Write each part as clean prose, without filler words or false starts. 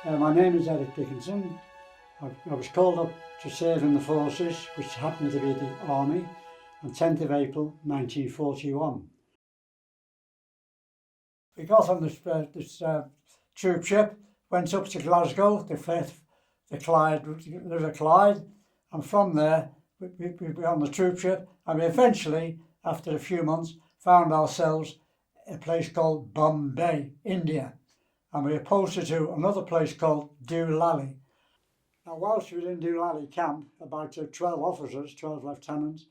My name is Dickinson. I was called up to serve in the forces, which happened to be the Army, on 10th of April 1941. We got on this troop ship, went up to Glasgow, the River Clyde, and from there we were on the troop ship, and we eventually, after a few months, found ourselves in a place called Bombay, India, and we were posted to another place called Doolally. Now, whilst we were in Doolally camp, about 12 officers, 12 lieutenants,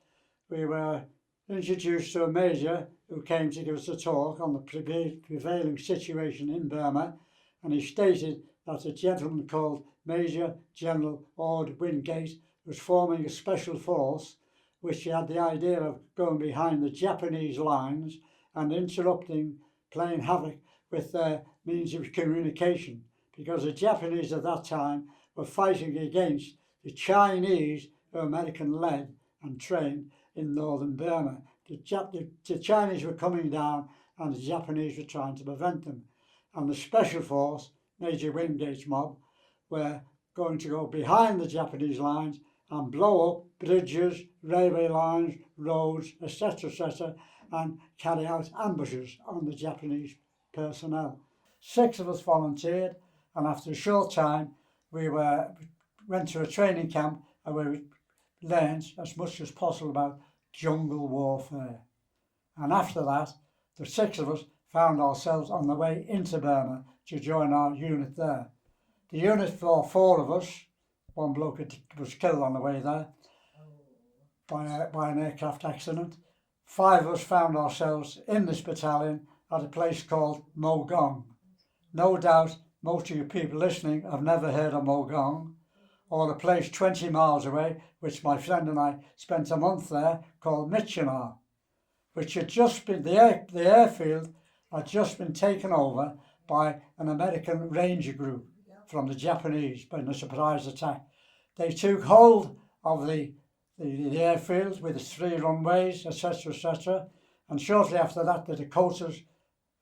we were introduced to a major who came to give us a talk on the prevailing situation in Burma, and he stated that a gentleman called Major General Ord Wingate was forming a special force which he had the idea of going behind the Japanese lines and interrupting, playing havoc with their means of communication, because the Japanese at that time were fighting against the Chinese, who were American-led and trained in northern Burma. The Chinese were coming down and the Japanese were trying to prevent them. And the special force, Major Wingate's mob, were going to go behind the Japanese lines and blow up bridges, railway lines, roads, etc., and carry out ambushes on the Japanese personnel. 6 of us volunteered, and after a short time we went to a training camp where we learned as much as possible about jungle warfare. And after that, the 6 of us found ourselves on the way into Burma to join our unit there. The unit for 4 of us, one bloke was killed on the way there by an aircraft accident. 5 of us found ourselves in this battalion at a place called Mogaung. No doubt most of you people listening have never heard of Mogaung, or a place 20 miles away, which my friend and I spent a month there, called Mytitkyina, which had just been, the airfield had just been taken over by an American Ranger group from the Japanese in a surprise attack. They took hold of the airfield with its 3 runways, etc., and shortly after that the Dakotas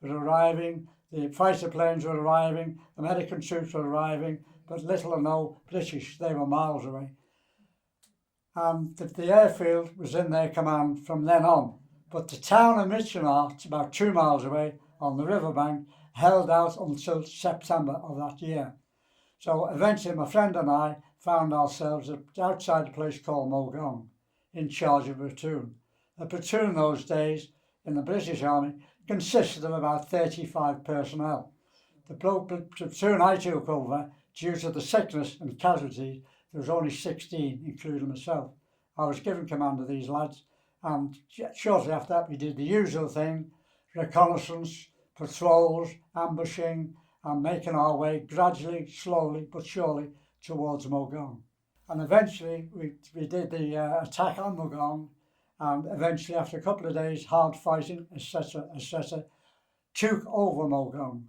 were arriving, the fighter planes were arriving, American troops were arriving, but little or no British, they were miles away. And the airfield was in their command from then on. But the town of Mytittyina, about 2 miles away on the riverbank, held out until September of that year. So eventually my friend and I found ourselves outside a place called Mogaung, in charge of a platoon. A platoon those days in the British Army consisted of about 35 personnel. The platoon I took over, due to the sickness and casualties, there was only 16, including myself. I was given command of these lads, and shortly after that we did the usual thing: reconnaissance, patrols, ambushing, and making our way gradually, slowly but surely towards Mogaung. And eventually we did the attack on Mogaung, and eventually after a couple of days hard fighting, etc., took over Mogaung.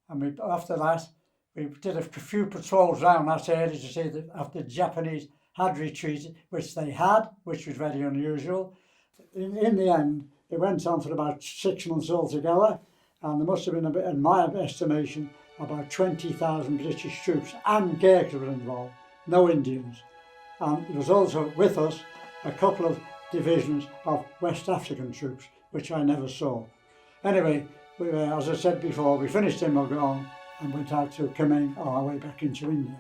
And after that we did a few patrols around that area to see that after the Japanese had retreated, which they had, which was very unusual. In the end, it went on for about 6 months altogether, and there must have been, in my estimation, about 20,000 British troops, and Gurkhas were involved, no Indians. And there was also with us a couple of divisions of West African troops, which I never saw. Anyway, as I said before, we finished in Mogaung and went out to Kameng on our way back into India.